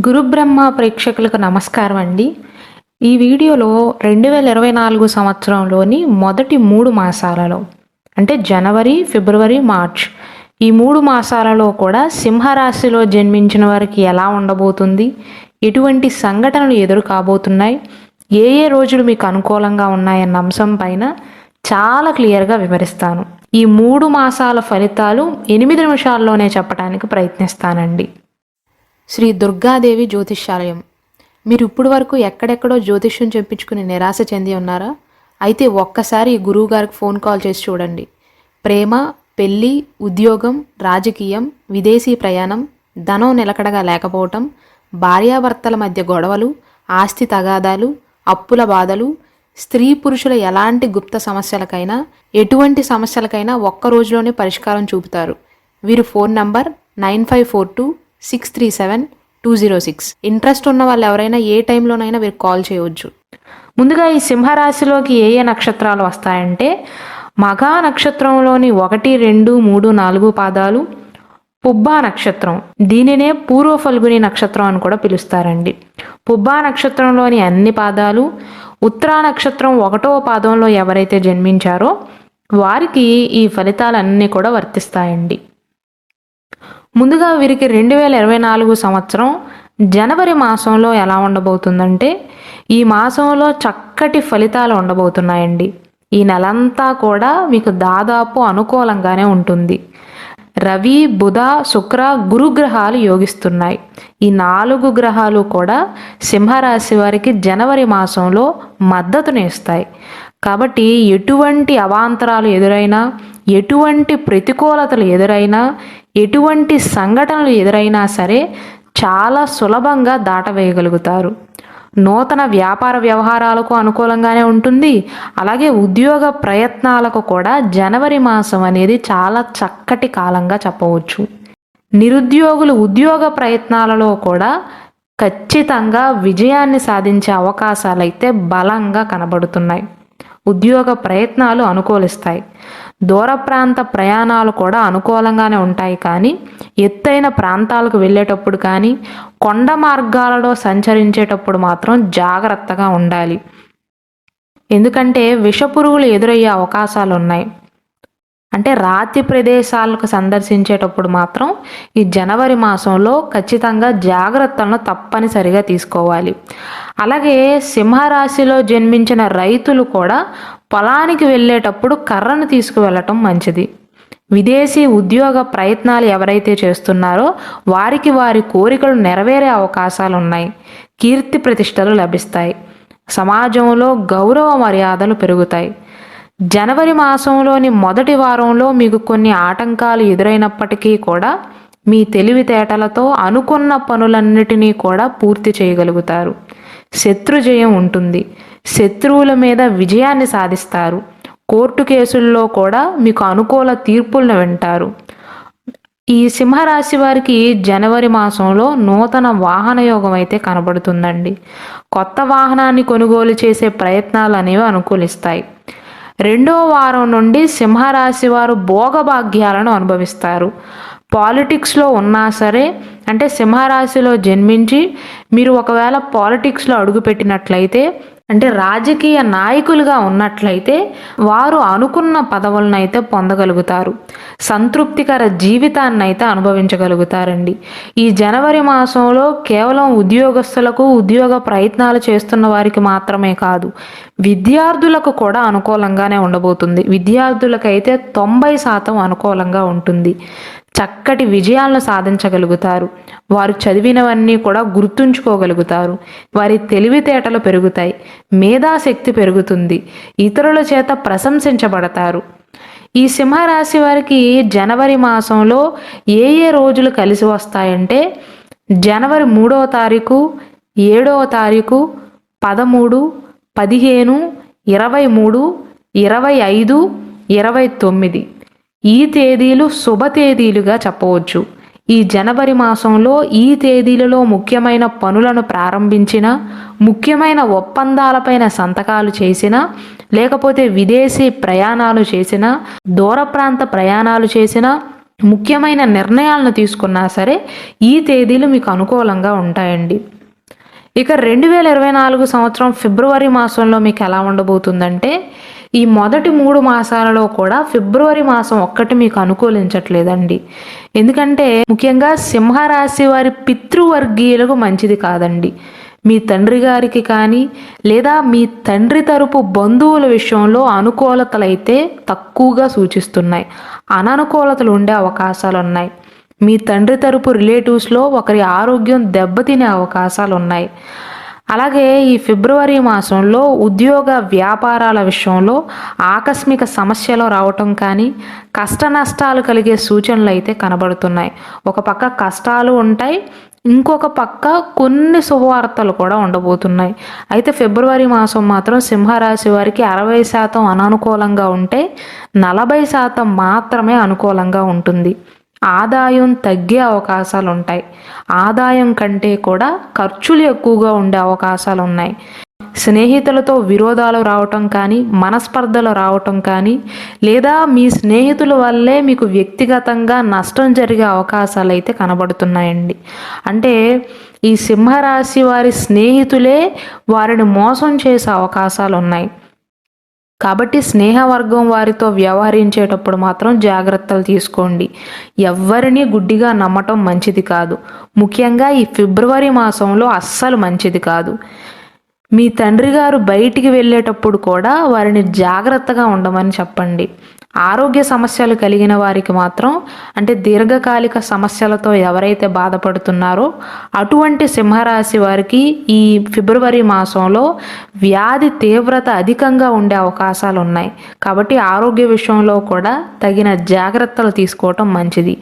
గురుబ్రహ్మ ప్రేక్షకులకు నమస్కారం అండి. ఈ వీడియోలో 2024 సంవత్సరంలోని మొదటి 3 మాసాలలో అంటే జనవరి, ఫిబ్రవరి, మార్చ్ ఈ 3 మాసాలలో కూడా సింహరాశిలో జన్మించిన వారికి ఎలా ఉండబోతుంది, ఎటువంటి సంఘటనలు ఎదురు కాబోతున్నాయి, ఏ ఏ రోజులు మీకు అనుకూలంగా ఉన్నాయన్న అంశం పైన చాలా క్లియర్గా వివరిస్తాను. ఈ 3 మాసాల ఫలితాలు 8 నిమిషాల్లోనే చెప్పడానికి ప్రయత్నిస్తానండి. శ్రీ దుర్గాదేవి జ్యోతిష్యాలయం. మీరు ఇప్పుడు వరకు ఎక్కడెక్కడో జ్యోతిష్యం చెప్పించుకుని నిరాశ చెంది ఉన్నారా? అయితే ఒక్కసారి గురువు గారికి ఫోన్ కాల్ చేసి చూడండి. ప్రేమ, పెళ్ళి, ఉద్యోగం, రాజకీయం, విదేశీ ప్రయాణం, ధనం నిలకడగా లేకపోవటం, భార్యాభర్తల మధ్య గొడవలు, ఆస్తి తగాదాలు, అప్పుల బాధలు, స్త్రీ పురుషుల ఎలాంటి గుప్త సమస్యలకైనా, ఎటువంటి సమస్యలకైనా ఒక్క రోజులోనే పరిష్కారం చూపుతారు. వీరు ఫోన్ నంబర్ 9542637206. ఇంట్రెస్ట్ ఉన్న వాళ్ళు ఎవరైనా ఏ టైంలోనైనా వీరికి కాల్ చేయవచ్చు. ముందుగా ఈ సింహరాశిలోకి ఏ ఏ నక్షత్రాలు వస్తాయంటే మఘా నక్షత్రంలోని 1, 2, 3, 4 పాదాలు, పుబ్బా నక్షత్రం, దీనినే పూర్వ ఫల్గుని నక్షత్రం అని కూడా పిలుస్తారండి. పుబ్బా నక్షత్రంలోని అన్ని పాదాలు, ఉత్తరా నక్షత్రం 1వ పాదంలో ఎవరైతే జన్మించారో వారికి ఈ ఫలితాలన్నీ కూడా వర్తిస్తాయండి. ముందుగా వీరికి 2024 సంవత్సరం జనవరి మాసంలో ఎలా ఉండబోతుందంటే ఈ మాసంలో చక్కటి ఫలితాలు ఉండబోతున్నాయండి. ఈ నెలంతా కూడా మీకు దాదాపు అనుకూలంగానే ఉంటుంది. రవి, బుధ, శుక్ర, గురుగ్రహాలు యోగిస్తున్నాయి. ఈ 4 గ్రహాలు కూడా సింహరాశి వారికి జనవరి మాసంలో మద్దతునిస్తాయి. కాబట్టి ఎటువంటి అవాంతరాలు ఎదురైనా, ఎటువంటి ప్రతికూలతలు ఎదురైనా, ఎటువంటి సంఘటనలు ఎదురైనా సరే చాలా సులభంగా దాటవేయగలుగుతారు. నూతన వ్యాపార వ్యవహారాలకు అనుకూలంగానే ఉంటుంది. అలాగే ఉద్యోగ ప్రయత్నాలకు కూడా జనవరి మాసం అనేది చాలా చక్కటి కాలంగా చెప్పవచ్చు. నిరుద్యోగులు ఉద్యోగ ప్రయత్నాలలో కూడా ఖచ్చితంగా విజయాన్ని సాధించే అవకాశాలైతే బలంగా కనబడుతున్నాయి. ఉద్యోగ ప్రయత్నాలు అనుకూలిస్తాయి. దూర ప్రాంత ప్రయాణాలు కూడా అనుకూలంగానే ఉంటాయి. కానీ ఎత్తైన ప్రాంతాలకు వెళ్ళేటప్పుడు కానీ, కొండ మార్గాలలో సంచరించేటప్పుడు మాత్రం జాగ్రత్తగా ఉండాలి. ఎందుకంటే విషపురుగులు ఎదురయ్యే అవకాశాలు ఉన్నాయి. అంటే రాతి ప్రదేశాలకు సందర్శించేటప్పుడు మాత్రం ఈ జనవరి మాసంలో ఖచ్చితంగా జాగ్రత్తలను తప్పనిసరిగా తీసుకోవాలి. అలాగే సింహరాశిలో జన్మించిన రైతులు కూడా పొలానికి వెళ్ళేటప్పుడు కర్రను తీసుకువెళ్ళటం మంచిది. విదేశీ ఉద్యోగ ప్రయత్నాలు ఎవరైతే చేస్తున్నారో వారికి వారి కోరికలు నెరవేరే అవకాశాలు ఉన్నాయి. కీర్తి ప్రతిష్టలు లభిస్తాయి. సమాజంలో గౌరవ మర్యాదలు పెరుగుతాయి. జనవరి మాసంలోని మొదటి వారంలో మీకు కొన్ని ఆటంకాలు ఎదురైనప్పటికీ కూడా మీ తెలివితేటలతో అనుకున్న పనులన్నిటినీ కూడా పూర్తి చేయగలుగుతారు. శత్రుజయం ఉంటుంది. శత్రువుల మీద విజయాన్ని సాధిస్తారు. కోర్టు కేసుల్లో కూడా మీకు అనుకూల తీర్పులను వింటారు. ఈ సింహరాశి వారికి జనవరి మాసంలో నూతన వాహన యోగం అయితే కనబడుతుందండి. కొత్త వాహనాన్ని కొనుగోలు చేసే ప్రయత్నాలు అనేవి అనుకూలిస్తాయి. 2వ వారం నుండి సింహరాశి వారు భోగభాగ్యాలను అనుభవిస్తారు. పాలిటిక్స్లో ఉన్నా సరే, అంటే సింహరాశిలో జన్మించి మీరు ఒకవేళ పాలిటిక్స్లో అడుగుపెట్టినట్లయితే, అంటే రాజకీయ నాయకులుగా ఉన్నట్లయితే వారు అనుకున్న పదవులను అయితే పొందగలుగుతారు. సంతృప్తికర జీవితాన్ని అయితే అనుభవించగలుగుతారండి. ఈ జనవరి మాసంలో కేవలం ఉద్యోగస్తులకు, ఉద్యోగ ప్రయత్నాలు చేస్తున్న వారికి మాత్రమే కాదు, విద్యార్థులకు కూడా అనుకూలంగానే ఉండబోతుంది. విద్యార్థులకైతే 90% అనుకూలంగా ఉంటుంది. చక్కటి విజయాలను సాధించగలుగుతారు. వారు చదివినవన్నీ కూడా గుర్తుంచుకోగలుగుతారు. వారి తెలివితేటలు పెరుగుతాయి. మేధాశక్తి పెరుగుతుంది. ఇతరుల చేత ప్రశంసించబడతారు. ఈ సింహరాశి వారికి జనవరి మాసంలో ఏ ఏ రోజులు కలిసి వస్తాయంటే జనవరి 3వ తారీఖు, 7వ తారీఖు, 13, 15, 23, 25, 29 ఈ తేదీలు శుభ తేదీలుగా చెప్పవచ్చు. ఈ జనవరి మాసంలో ఈ తేదీలలో ముఖ్యమైన పనులను ప్రారంభించిన, ముఖ్యమైన ఒప్పందాలపైన సంతకాలు చేసిన, లేకపోతే విదేశీ ప్రయాణాలు చేసిన, దూర ప్రాంత ప్రయాణాలు చేసిన, ముఖ్యమైన నిర్ణయాలను తీసుకున్నా సరే ఈ తేదీలు మీకు అనుకూలంగా ఉంటాయండి. ఇక 2024 సంవత్సరం ఫిబ్రవరి మాసంలో మీకు ఎలా ఉండబోతుందంటే, ఈ మొదటి 3 మాసాలలో కూడా ఫిబ్రవరి మాసం ఒక్కటి మీకు అనుకూలించట్లేదండి. ఎందుకంటే ముఖ్యంగా సింహరాశి వారి పితృవర్గీయులకు మంచిది కాదండి. మీ తండ్రి గారికి కానీ లేదా మీ తండ్రి తరపు బంధువుల విషయంలో అనుకూలతలైతే తక్కువగా సూచిస్తున్నాయి. అననుకూలతలు ఉండే అవకాశాలు ఉన్నాయి. మీ తండ్రి తరపు రిలేటివ్స్లో ఒకరి ఆరోగ్యం దెబ్బతినే అవకాశాలు ఉన్నాయి. అలాగే ఈ ఫిబ్రవరి మాసంలో ఉద్యోగ వ్యాపారాల విషయంలో ఆకస్మిక సమస్యలు రావటం కానీ కష్ట నష్టాలు కలిగే సూచనలు అయితే కనబడుతున్నాయి. ఒక పక్క కష్టాలు ఉంటాయి, ఇంకొక పక్క కొన్ని శుభవార్తలు కూడా ఉండబోతున్నాయి. అయితే ఫిబ్రవరి మాసం మాత్రం సింహరాశి వారికి 60% అననుకూలంగా ఉంటే 40% మాత్రమే అనుకూలంగా ఉంటుంది. ఆదాయం తగ్గే అవకాశాలు ఉంటాయి. ఆదాయం కంటే కూడా ఖర్చులు ఎక్కువగా ఉండే అవకాశాలు ఉన్నాయి. స్నేహితులతో విరోధాలు రావటం కానీ మనస్పర్ధలు రావటం కానీ లేదా మీ స్నేహితుల వల్లే మీకు వ్యక్తిగతంగా నష్టం జరిగే అవకాశాలు అయితే కనబడుతున్నాయండి. అంటే ఈ సింహరాశి వారి స్నేహితులే వారిని మోసం చేసే అవకాశాలు ఉన్నాయి. కాబట్టి స్నేహవర్గం వారితో వ్యవహరించేటప్పుడు మాత్రం జాగ్రత్తలు తీసుకోండి. ఎవ్వరినీ గుడ్డిగా నమ్మటం మంచిది కాదు. ముఖ్యంగా ఈ ఫిబ్రవరి మాసంలో అస్సలు మంచిది కాదు. మీ తండ్రి గారు బయటికి వెళ్ళేటప్పుడు కూడా వారిని జాగ్రత్తగా ఉండమని చెప్పండి. ఆరోగ్య సమస్యలు కలిగిన వారికి మాత్రం, అంటే దీర్ఘకాలిక సమస్యలతో ఎవరైతే బాధపడుతున్నారో అటువంటి సింహరాశి వారికి ఈ ఫిబ్రవరి మాసంలో వ్యాధి తీవ్రత అధికంగా ఉండే అవకాశాలు ఉన్నాయి. కాబట్టి ఆరోగ్య విషయంలో కూడా తగిన జాగ్రత్తలు తీసుకోవటం మంచిది.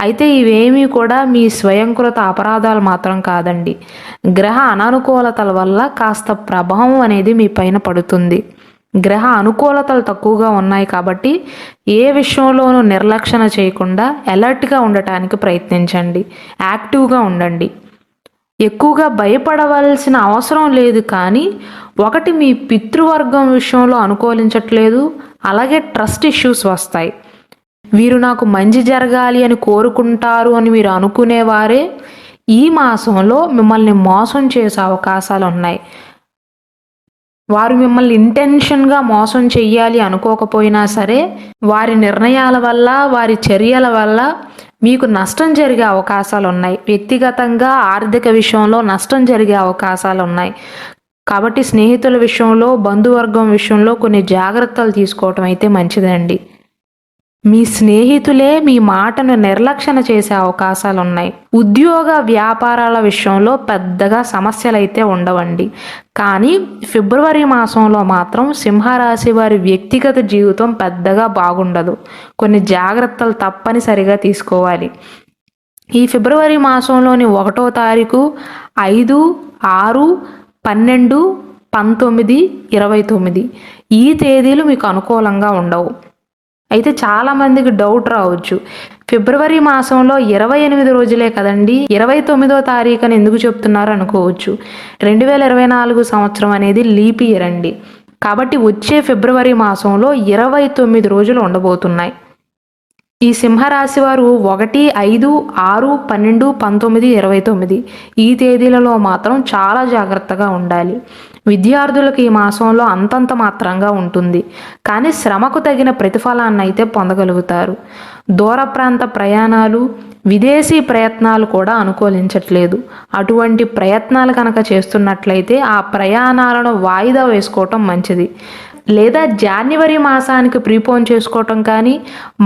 అయితే ఇవేమీ కూడా మీ స్వయంకృత అపరాధాలు మాత్రం కాదండి. గ్రహ అననుకూలతల వల్ల కాస్త ప్రభావం అనేది మీ పైన పడుతుంది. గ్రహ అనుకూలతలు తక్కువగా ఉన్నాయి కాబట్టి ఏ విషయంలోనూ నిర్లక్ష్యం చేయకుండా అలర్ట్గా ఉండటానికి ప్రయత్నించండి. యాక్టివ్గా ఉండండి. ఎక్కువగా భయపడవలసిన అవసరం లేదు, కానీ ఒకటి మీ పితృవర్గం విషయంలో అనుకూలించట్లేదు. అలాగే ట్రస్ట్ ఇష్యూస్ వస్తాయి. వీరు నాకు మంచి జరగాలి అని కోరుకుంటారు అని మీరు అనుకునేవారే ఈ మాసంలో మిమ్మల్ని మోసం చేసే అవకాశాలు ఉన్నాయి. వారు మిమ్మల్ని ఇంటెన్షన్గా మోసం చెయ్యాలి అనుకోకపోయినా సరే వారి నిర్ణయాల వల్ల వారి చర్యల వల్ల మీకు నష్టం జరిగే అవకాశాలు ఉన్నాయి. వ్యక్తిగతంగా ఆర్థిక విషయంలో నష్టం జరిగే అవకాశాలు ఉన్నాయి. కాబట్టి స్నేహితుల విషయంలో బంధువర్గం విషయంలో కొన్ని జాగ్రత్తలు తీసుకోవటం అయితే మంచిదండి. మీ స్నేహితులే మీ మాటను నిర్లక్ష్యం చేసే అవకాశాలు ఉన్నాయి. ఉద్యోగ వ్యాపారాల విషయంలో పెద్దగా సమస్యలు అయితే ఉండవండి. కానీ ఫిబ్రవరి మాసంలో మాత్రం సింహరాశి వారి వ్యక్తిగత జీవితం పెద్దగా బాగుండదు. కొన్ని జాగ్రత్తలు తప్పనిసరిగా తీసుకోవాలి. ఈ ఫిబ్రవరి మాసంలోని 1వ తారీఖు, 5, 6, 12, 19, 29 ఈ తేదీలు మీకు అనుకూలంగా ఉండవు. అయితే చాలామందికి డౌట్ రావచ్చు, ఫిబ్రవరి మాసంలో 28 రోజులే కదండి, 29వ తారీఖుని ఎందుకు చెప్తున్నారు అనుకోవచ్చు. 2024 సంవత్సరం అనేది లీప్ ఇయర్ అండి. కాబట్టి వచ్చే ఫిబ్రవరి మాసంలో 29 రోజులు ఉండబోతున్నాయి. ఈ సింహరాశి వారు 1, 5, 6, 12, 19, 29 ఈ తేదీలలో మాత్రం చాలా జాగ్రత్తగా ఉండాలి. విద్యార్థులకు ఈ మాసంలో అంతంత మాత్రంగా ఉంటుంది, కానీ శ్రమకు తగిన ప్రతిఫలాన్ని అయితే పొందగలుగుతారు. దూర ప్రాంత ప్రయాణాలు, విదేశీ ప్రయత్నాలు కూడా అనుకూలించట్లేదు. అటువంటి ప్రయత్నాలు కనుక చేస్తున్నట్లయితే ఆ ప్రయాణాలను వాయిదా వేసుకోవటం మంచిది. లేదా జనవరి మాసానికి ప్రీపోన్ చేసుకోవటం కానీ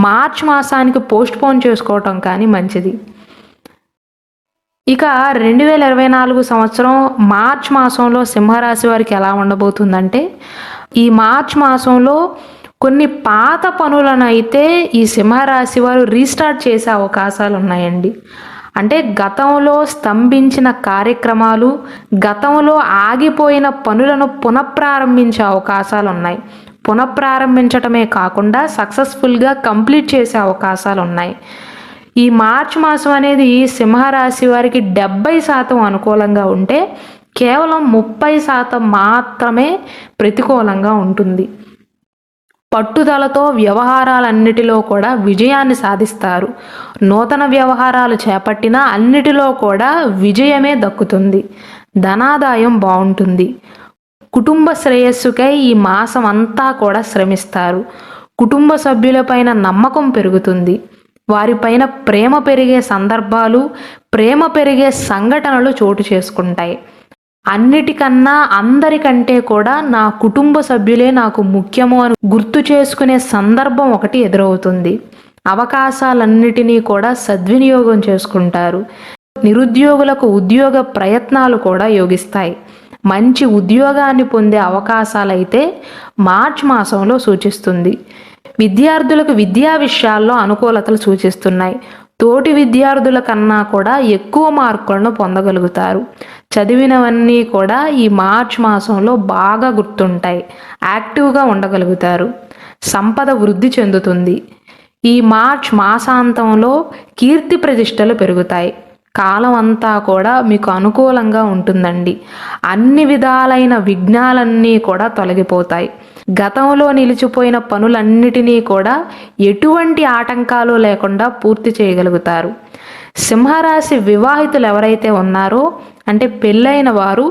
మార్చ్ మాసానికి పోస్ట్పోన్ చేసుకోవటం కానీ మంచిది. ఇక 2024 సంవత్సరం మార్చ్ మాసంలో సింహరాశి వారికి ఎలా ఉండబోతుందంటే, ఈ మార్చ్ మాసంలో కొన్ని పాత పనులను అయితే ఈ సింహరాశి వారు రీస్టార్ట్ చేసే అవకాశాలు ఉన్నాయండి. అంటే గతంలో స్తంభించిన కార్యక్రమాలు, గతంలో ఆగిపోయిన పనులను పునఃప్రారంభించే అవకాశాలు ఉన్నాయి. పునఃప్రారంభించటమే కాకుండా సక్సెస్ఫుల్గా కంప్లీట్ చేసే అవకాశాలు ఉన్నాయి. ఈ మార్చ్ మాసం అనేది సింహరాశి వారికి 70% అనుకూలంగా ఉంటే కేవలం 30% మాత్రమే ప్రతికూలంగా ఉంటుంది. పట్టుదలతో వ్యవహారాలన్నిటిలో కూడా విజయాన్ని సాధిస్తారు. నూతన వ్యవహారాలు చేపట్టినా అన్నిటిలో కూడా విజయమే దక్కుతుంది. ధనాదాయం బాగుంటుంది. కుటుంబ శ్రేయస్సుకై ఈ మాసం అంతా కూడా శ్రమిస్తారు. కుటుంబ సభ్యులపైన నమ్మకం పెరుగుతుంది. వారిపైన ప్రేమ పెరిగే సందర్భాలు, ప్రేమ పెరిగే సంఘటనలు చోటు చేసుకుంటాయి. అన్నిటికన్నా అందరికంటే కూడా నా కుటుంబ సభ్యులే నాకు ముఖ్యము అని గుర్తు చేసుకునే సందర్భం ఒకటి ఎదురవుతుంది. అవకాశాలన్నిటినీ కూడా సద్వినియోగం చేసుకుంటారు. నిరుద్యోగులకు ఉద్యోగ ప్రయత్నాలు కూడా యోగిస్తాయి. మంచి ఉద్యోగాన్ని పొందే అవకాశాలైతే మార్చి మాసంలో సూచిస్తుంది. విద్యార్థులకు విద్యా విషయాల్లో అనుకూలతలు సూచిస్తున్నాయి. తోటి విద్యార్థుల కన్నా కూడా ఎక్కువ మార్కులను పొందగలుగుతారు. చదివినవన్నీ కూడా ఈ మార్చి మాసంలో బాగా గుర్తుంటాయి. యాక్టివ్గా ఉండగలుగుతారు. సంపద వృద్ధి చెందుతుంది. ఈ మార్చ్ మాసాంతంలో కీర్తి ప్రతిష్టలు పెరుగుతాయి. కాలం అంతా కూడా మీకు అనుకూలంగా ఉంటుందండి. అన్ని విధాలైన విఘ్నాలన్నీ కూడా తొలగిపోతాయి. గతంలో నిలిచిపోయిన పనులన్నిటినీ కూడా ఎటువంటి ఆటంకాలు లేకుండా పూర్తి చేయగలుగుతారు. సింహరాశి వివాహితులు ఎవరైతే ఉన్నారో, అంటే పెళ్ళైన వారు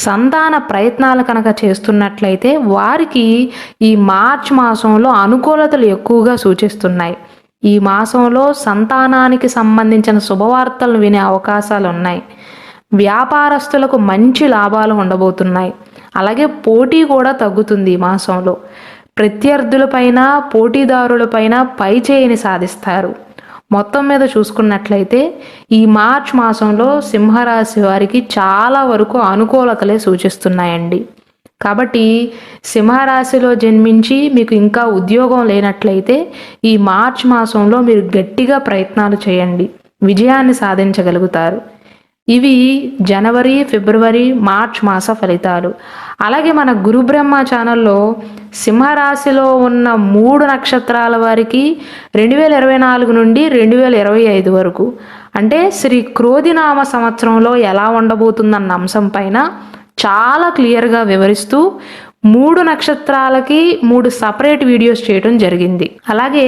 సంతాన ప్రయత్నాలు కనుక చేస్తున్నట్లయితే వారికి ఈ మార్చి మాసంలో అనుకూలతలు ఎక్కువగా సూచిస్తున్నాయి. ఈ మాసంలో సంతానానికి సంబంధించిన శుభవార్తలను వినే అవకాశాలు ఉన్నాయి. వ్యాపారస్తులకు మంచి లాభాలు ఉండబోతున్నాయి. అలాగే పోటీ కూడా తగ్గుతుంది ఈ మాసంలో. ప్రత్యర్థులపైన, పోటీదారులపైన పై చేయిని సాధిస్తారు. మొత్తం మీద చూసుకున్నట్లయితే ఈ మార్చ్ మాసంలో సింహరాశి వారికి చాలా వరకు అనుకూలతలే సూచిస్తున్నాయండి. కాబట్టి సింహరాశిలో జన్మించి మీకు ఇంకా ఉద్యోగం లేనట్లయితే ఈ మార్చ్ మాసంలో మీరు గట్టిగా ప్రయత్నాలు చేయండి. విజయాన్ని సాధించగలుగుతారు. ఇవి జనవరి, ఫిబ్రవరి, మార్చ్ మాస ఫలితాలు. అలాగే మన గురు బ్రహ్మ ఛానల్లో సింహరాశిలో ఉన్న 3 నక్షత్రాల వారికి 2024 నుండి 2025 వరకు, అంటే శ్రీ క్రోధినామ సంవత్సరంలో ఎలా ఉండబోతుందన్న అంశం పైన చాలా క్లియర్గా వివరిస్తూ 3 నక్షత్రాలకి 3 సపరేట్ వీడియోస్ చేయడం జరిగింది. అలాగే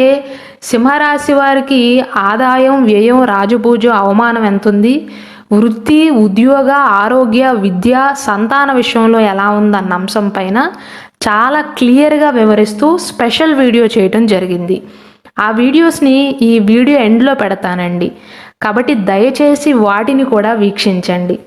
సింహరాశి వారికి ఆదాయం, వ్యయం, రాజపూజ, అవమానం ఎంతుంది, వృత్తి, ఉద్యోగ, ఆరోగ్య, విద్య, సంతాన విషయంలో ఎలా ఉందన్న అంశం పైన చాలా క్లియర్గా వివరిస్తూ స్పెషల్ వీడియో చేయటం జరిగింది. ఆ వీడియోస్ని ఈ వీడియో ఎండ్లో పెడతానండి. కాబట్టి దయచేసి వాటిని కూడా వీక్షించండి.